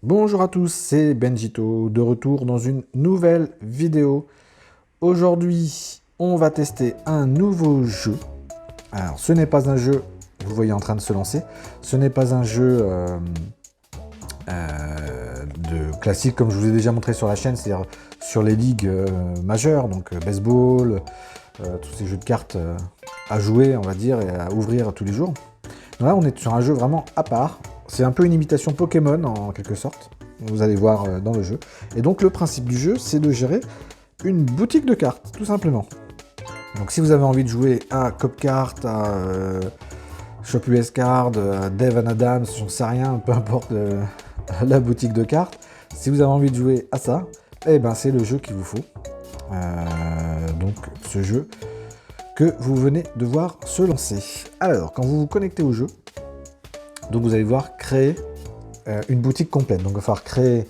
Bonjour à tous, c'est Benjito, de retour dans une nouvelle vidéo. Aujourd'hui, on va tester un nouveau jeu. Alors, ce n'est pas un jeu, vous voyez en train de se lancer, ce n'est pas un jeu de classique comme je vous ai déjà montré sur la chaîne, c'est-à-dire sur les ligues majeures, donc baseball, tous ces jeux de cartes à jouer, on va dire, et à ouvrir tous les jours. Là, on est sur un jeu vraiment à part. C'est un peu une imitation Pokémon, en quelque sorte. Vous allez voir dans le jeu. Et donc, le principe du jeu, c'est de gérer une boutique de cartes, tout simplement. Donc, si vous avez envie de jouer à Copcart, à Shop US Card, à Dev and Adams, j'en sais rien, peu importe la boutique de cartes, si vous avez envie de jouer à ça, eh ben, c'est le jeu qu'il vous faut. Donc, ce jeu que vous venez de voir se lancer. Alors, quand vous vous connectez au jeu, donc vous allez voir créer une boutique complète. Donc il va falloir créer,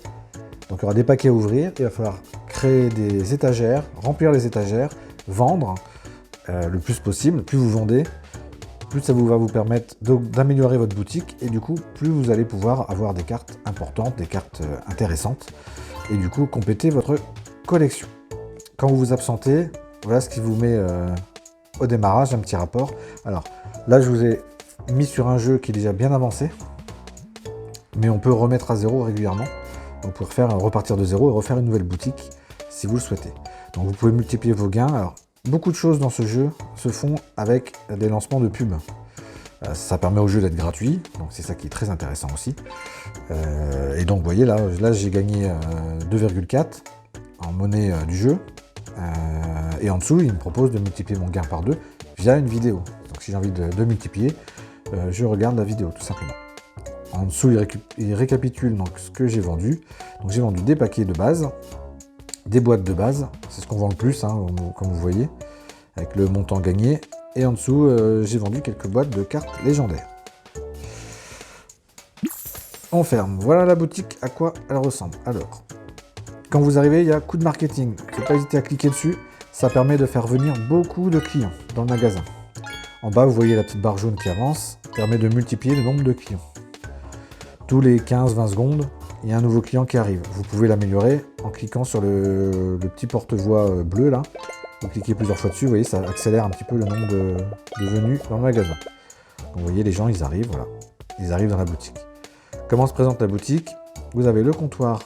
donc il y aura des paquets à ouvrir, il va falloir créer des étagères, remplir les étagères, vendre le plus possible. Plus vous vendez, plus ça va vous permettre d'améliorer votre boutique et du coup, plus vous allez pouvoir avoir des cartes importantes, des cartes intéressantes et du coup compléter votre collection. Quand vous vous absentez, voilà ce qui vous met au démarrage, un petit rapport. Alors là, je vous ai mis sur un jeu qui est déjà bien avancé, mais on peut remettre à zéro régulièrement. Donc pour repartir de zéro et refaire une nouvelle boutique si vous le souhaitez. Donc vous pouvez multiplier vos gains. Alors, beaucoup de choses dans ce jeu se font avec des lancements de pubs. Ça permet au jeu d'être gratuit, donc c'est ça qui est très intéressant aussi. Et donc vous voyez là j'ai gagné 2,4 en monnaie du jeu. Et en dessous, il me propose de multiplier mon gain par 2 via une vidéo. Donc si j'ai envie de multiplier, je regarde la vidéo tout simplement. En dessous, il récapitule donc ce que j'ai vendu. Donc j'ai vendu des paquets de base, des boîtes de base, c'est ce qu'on vend le plus, hein, comme vous voyez, avec le montant gagné. Et en dessous, j'ai vendu quelques boîtes de cartes légendaires. On ferme. Voilà la boutique, à quoi elle ressemble. Alors, quand vous arrivez, il y a coup de marketing. Il ne faut pas hésiter à cliquer dessus. Ça permet de faire venir beaucoup de clients dans le magasin. En bas, vous voyez la petite barre jaune qui avance, permet de multiplier le nombre de clients. Tous les 15-20 secondes, il y a un nouveau client qui arrive. Vous pouvez l'améliorer en cliquant sur le petit porte-voix bleu là. Vous cliquez plusieurs fois dessus, vous voyez, ça accélère un petit peu le nombre de venus dans le magasin. Donc, vous voyez, les gens, ils arrivent, voilà. Ils arrivent dans la boutique. Comment se présente la boutique? Vous avez le comptoir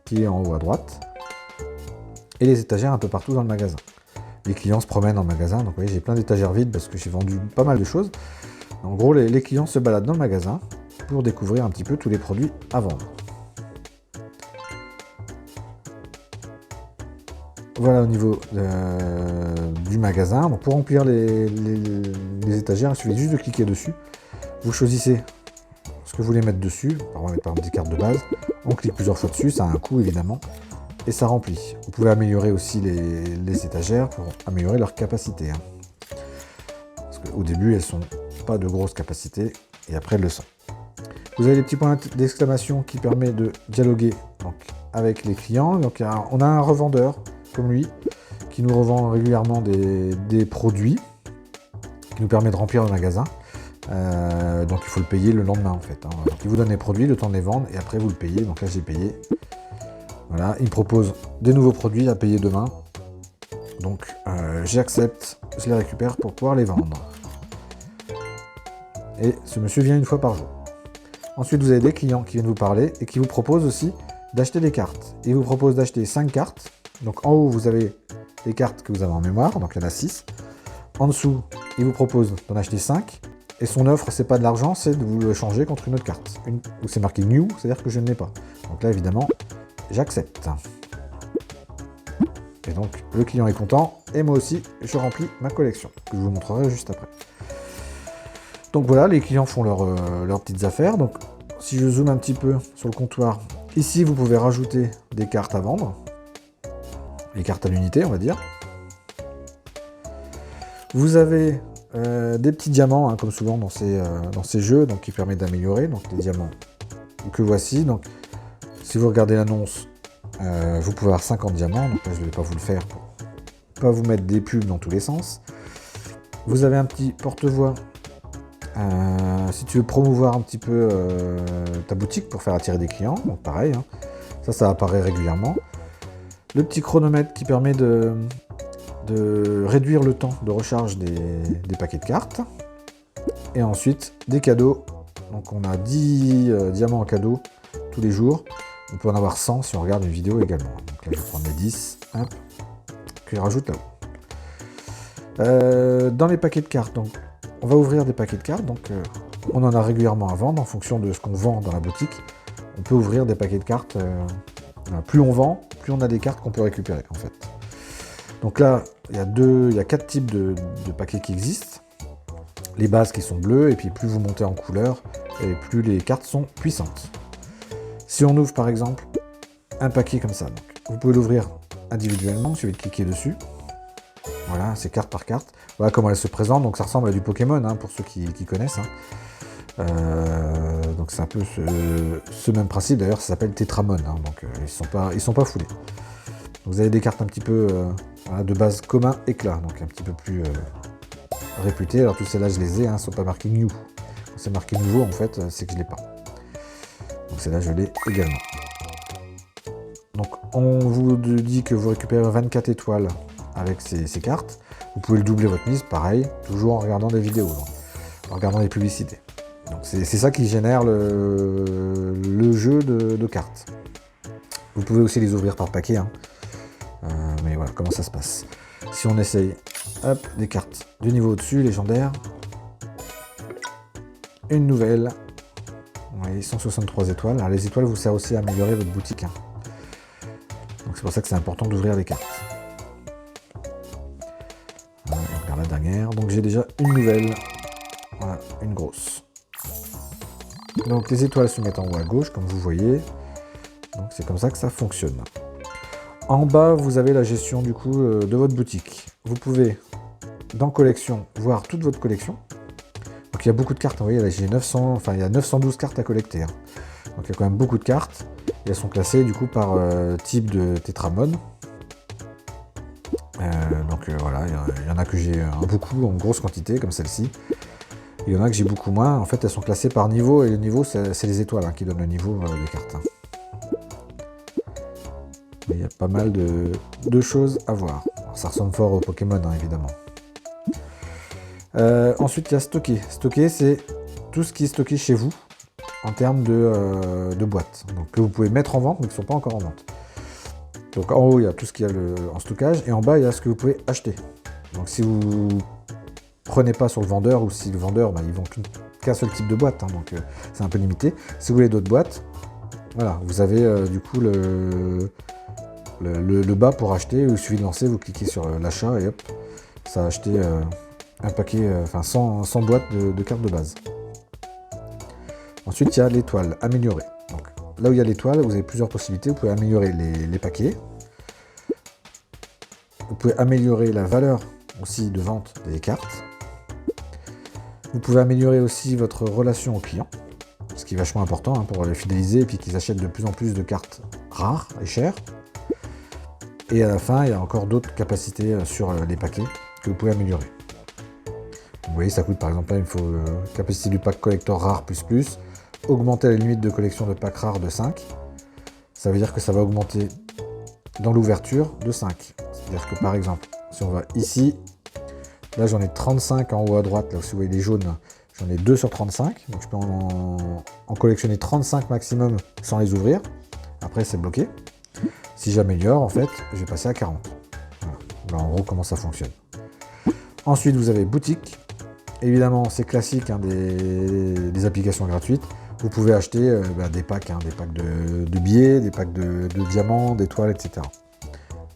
qui est en haut à droite et les étagères un peu partout dans le magasin. Les clients se promènent dans le magasin, donc vous voyez, j'ai plein d'étagères vides parce que j'ai vendu pas mal de choses. En gros, les clients se baladent dans le magasin pour découvrir un petit peu tous les produits à vendre. Voilà au niveau du magasin. Donc pour remplir les étagères, il suffit juste de cliquer dessus. Vous choisissez ce que vous voulez mettre dessus. On va mettre par exemple des cartes de base. On clique plusieurs fois dessus, ça a un coût évidemment. Et ça remplit. Vous pouvez améliorer aussi les étagères pour améliorer leur capacité. Parce qu'au début, elles sont pas de grosse capacité et après elles le sont. Vous avez les petits points d'exclamation qui permettent de dialoguer donc, avec les clients. Donc on a un revendeur comme lui qui nous revend régulièrement des produits qui nous permet de remplir le magasin. Donc il faut le payer le lendemain en fait. Donc, il vous donne les produits, le temps de les vendre et après vous le payez. Donc là j'ai payé. Voilà, il me propose des nouveaux produits à payer demain. Donc j'accepte, je les récupère pour pouvoir les vendre. Et ce monsieur vient une fois par jour. Ensuite, vous avez des clients qui viennent vous parler et qui vous proposent aussi d'acheter des cartes. Il vous propose d'acheter 5 cartes. Donc en haut, vous avez les cartes que vous avez en mémoire, donc il y en a 6. En dessous, il vous propose d'en acheter 5. Et son offre, c'est pas de l'argent, c'est de vous le changer contre une autre carte. Où c'est marqué New, c'est-à-dire que je ne l'ai pas. Donc là, évidemment, j'accepte. Et donc, le client est content. Et moi aussi, je remplis ma collection, que je vous montrerai juste après. Donc voilà, les clients font leurs petites affaires. Donc si je zoome un petit peu sur le comptoir, ici vous pouvez rajouter des cartes à vendre. Les cartes à l'unité, on va dire. Vous avez des petits diamants, hein, comme souvent dans ces jeux, donc qui permettent d'améliorer. Donc les diamants que voici. Donc si vous regardez l'annonce, vous pouvez avoir 50 diamants. Donc là, je ne vais pas vous le faire pour pas vous mettre des pubs dans tous les sens. Vous avez un petit porte-voix Si tu veux promouvoir un petit peu ta boutique pour faire attirer des clients, donc pareil, hein, ça apparaît régulièrement. Le petit chronomètre qui permet de réduire le temps de recharge des paquets de cartes. Et ensuite, des cadeaux. Donc on a 10 diamants en cadeau tous les jours. On peut en avoir 100 si on regarde une vidéo également. Donc là, je vais prendre les 10, hop, que je rajoute là-haut. Dans les paquets de cartes, donc, on va ouvrir des paquets de cartes. Donc on en a régulièrement à vendre en fonction de ce qu'on vend dans la boutique. On peut ouvrir des paquets de cartes. Plus on vend, plus on a des cartes qu'on peut récupérer en fait. Donc là, il y a 4 types de paquets qui existent. Les bases qui sont bleues, et puis plus vous montez en couleur, et plus les cartes sont puissantes. Si on ouvre par exemple un paquet comme ça, donc, vous pouvez l'ouvrir individuellement, il suffit de cliquer dessus. Voilà, c'est carte par carte. Voilà comment elle se présente, donc ça ressemble à du Pokémon, hein, pour ceux qui connaissent. Hein. Donc c'est un peu ce même principe, d'ailleurs ça s'appelle Tétramon, hein, donc ils sont pas foulés. Donc, vous avez des cartes un petit peu voilà, de base commun éclat, donc un petit peu plus réputées. Alors toutes celles-là je les ai, hein, sont pas marquées new. Quand c'est marqué nouveau en fait, c'est que je l'ai pas. Donc celle-là je l'ai également. Donc on vous dit que vous récupérez 24 étoiles avec ces cartes. Vous pouvez le doubler votre mise, pareil, toujours en regardant des vidéos, donc, en regardant des publicités. Donc c'est ça qui génère le jeu de cartes. Vous pouvez aussi les ouvrir par paquet, hein. Mais voilà comment ça se passe. Si on essaye, hop, des cartes du niveau au-dessus, légendaire. Une nouvelle. Oui, 163 étoiles. Alors, les étoiles vous servent aussi à améliorer votre boutique, hein. Donc c'est pour ça que c'est important d'ouvrir les cartes. Voilà, on regarde la dernière. Donc j'ai déjà une nouvelle. Voilà, une grosse. Donc les étoiles se mettent en haut à gauche, comme vous voyez. Donc c'est comme ça que ça fonctionne. En bas, vous avez la gestion du coup de votre boutique. Vous pouvez, dans collection, voir toute votre collection. Donc il y a beaucoup de cartes, vous voyez, là j'ai 900, enfin il y a 912 cartes à collecter, hein. Donc il y a quand même beaucoup de cartes. Et elles sont classées du coup par type de Tétramon. Voilà, il y en a que j'ai beaucoup, en grosse quantité, comme celle-ci. Il y en a que j'ai beaucoup moins. En fait, elles sont classées par niveau, et le niveau, c'est les étoiles, hein, qui donnent le niveau des cartes, hein. Mais il y a pas mal de choses à voir. Alors, ça ressemble fort au Pokémon, hein, évidemment. Ensuite, il y a stocker. Stocker, c'est tout ce qui est stocké chez vous en termes de boîtes. Donc, que vous pouvez mettre en vente, mais qui ne sont pas encore en vente. Donc, en haut, il y a tout ce qu'il y a en stockage, et en bas, il y a ce que vous pouvez acheter. Donc, si vous prenez pas sur le vendeur, ou si le vendeur, ils vend qu'un seul type de boîte, hein, donc c'est un peu limité. Si vous voulez d'autres boîtes, voilà, vous avez du coup le bas pour acheter. Il suffit de lancer, vous cliquez sur l'achat et hop, ça a acheté un paquet, 100 boîtes de cartes de base. Ensuite, il y a l'étoile, améliorer. Donc, là où il y a l'étoile, vous avez plusieurs possibilités. Vous pouvez améliorer les paquets. Vous pouvez améliorer la valeur aussi de vente des cartes. Vous pouvez améliorer aussi votre relation au client, ce qui est vachement important, hein, pour les fidéliser et puis qu'ils achètent de plus en plus de cartes rares et chères. Et à la fin, il y a encore d'autres capacités sur les paquets que vous pouvez améliorer. Vous voyez, ça coûte par exemple, là, il faut capacité du pack collector rare plus, augmenter la limite de collection de packs rares de 5. Ça veut dire que ça va augmenter dans l'ouverture de 5. C'est-à-dire que par exemple, si on va ici, là j'en ai 35 en haut à droite, là si vous voyez les jaunes, j'en ai 2 sur 35. Donc je peux en collectionner 35 maximum sans les ouvrir. Après c'est bloqué. Si j'améliore, en fait, je vais passer à 40. Voilà. Voilà en gros comment ça fonctionne. Ensuite, vous avez boutique. Évidemment, c'est classique, hein, des applications gratuites. Vous pouvez acheter des packs, hein, des packs de billets, des packs de diamants, d'étoiles, etc.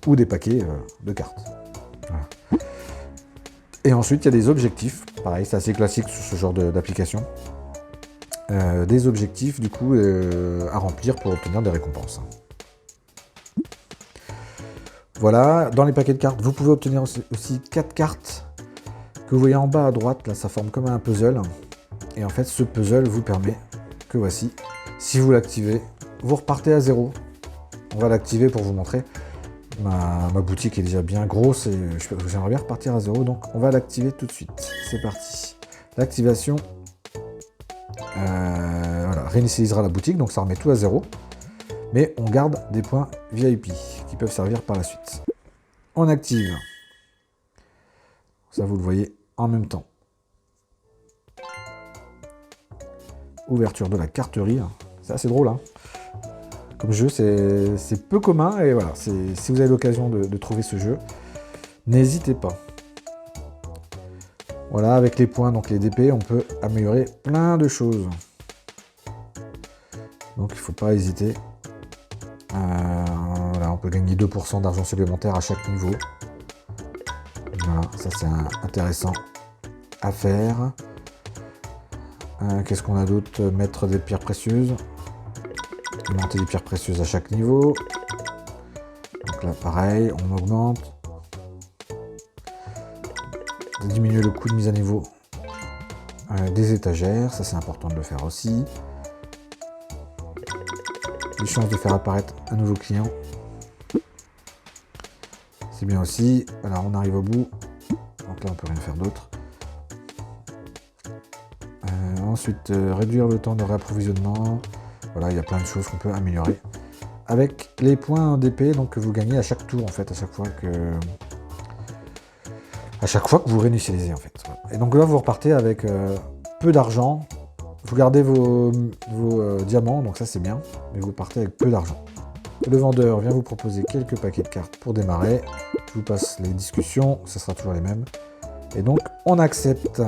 Ou des paquets de cartes. Voilà. Et ensuite, il y a des objectifs. Pareil, c'est assez classique sur ce genre d'application. Des objectifs, du coup, à remplir pour obtenir des récompenses. Voilà, dans les paquets de cartes, vous pouvez obtenir aussi 4 cartes que vous voyez en bas à droite. Là, ça forme comme un puzzle. Et en fait, ce puzzle vous permet que voici, si vous l'activez, vous repartez à 0. On va l'activer pour vous montrer. Ma boutique est déjà bien grosse et j'aimerais bien repartir à 0. Donc, on va l'activer tout de suite. C'est parti. L'activation Voilà, réinitialisera la boutique, donc ça remet tout à 0. Mais on garde des points VIP qui peuvent servir par la suite. On active. Ça, vous le voyez en même temps. Ouverture de la carterie. C'est assez drôle, hein. Comme jeu, c'est peu commun. Et voilà, si vous avez l'occasion de trouver ce jeu, n'hésitez pas. Voilà, avec les points, donc les DP, on peut améliorer plein de choses. Donc il ne faut pas hésiter. Voilà, on peut gagner 2% d'argent supplémentaire à chaque niveau. Voilà, ça c'est intéressant à faire. Qu'est-ce qu'on a d'autre? Mettre des pierres précieuses. Augmenter des pierres précieuses à chaque niveau. Donc là pareil, on augmente. Diminuer le coût de mise à niveau des étagères, ça c'est important de le faire aussi. Les chances de faire apparaître un nouveau client, c'est bien aussi. Alors on arrive au bout, donc là on peut rien faire d'autre. Ensuite, réduire le temps de réapprovisionnement. Voilà, il y a plein de choses qu'on peut améliorer avec les points DP, donc que vous gagnez à chaque tour en fait, à chaque fois que vous réinitialisez en fait. Et donc là vous repartez avec peu d'argent. Vous gardez vos diamants, donc ça c'est bien, mais vous partez avec peu d'argent. Le vendeur vient vous proposer quelques paquets de cartes pour démarrer. Je vous passe les discussions, ça sera toujours les mêmes. Et donc on accepte.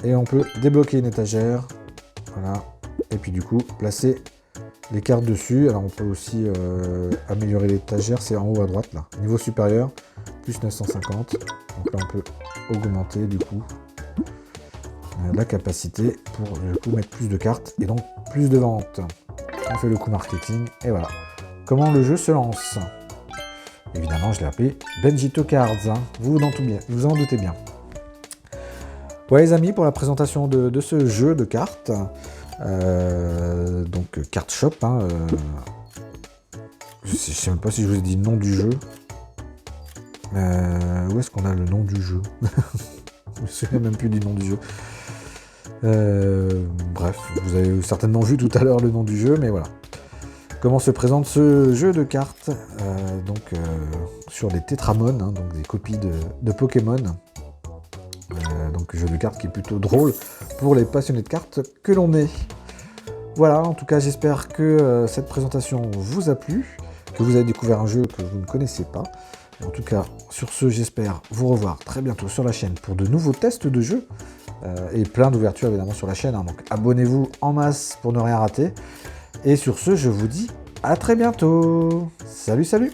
Et on peut débloquer une étagère. Voilà. Et puis du coup, placer les cartes dessus. Alors on peut aussi améliorer l'étagère, c'est en haut à droite là. Niveau supérieur, plus 950. Donc là on peut augmenter du coup la capacité pour du coup mettre plus de cartes et donc plus de ventes. On fait le coup marketing et voilà. Comment le jeu se lance? Évidemment, je l'ai appelé Benjito Cards. Hein. Vous vous en doutez bien. Voilà les amis, pour la présentation de ce jeu de cartes. Donc Card Shop. Hein, je sais même pas si je vous ai dit le nom du jeu. Où est-ce qu'on a le nom du jeu? Je me souviens même plus du nom du jeu. Bref, vous avez certainement vu tout à l'heure le nom du jeu, mais voilà. Comment se présente ce jeu de cartes sur des Tetramon, hein, donc des copies de Pokémon. Donc jeu de cartes qui est plutôt drôle pour les passionnés de cartes que l'on est. Voilà, en tout cas j'espère que cette présentation vous a plu, que vous avez découvert un jeu que vous ne connaissez pas. En tout cas, sur ce, j'espère vous revoir très bientôt sur la chaîne pour de nouveaux tests de jeux et plein d'ouvertures évidemment sur la chaîne. Hein, donc abonnez-vous en masse pour ne rien rater. Et sur ce, je vous dis à très bientôt. Salut, salut!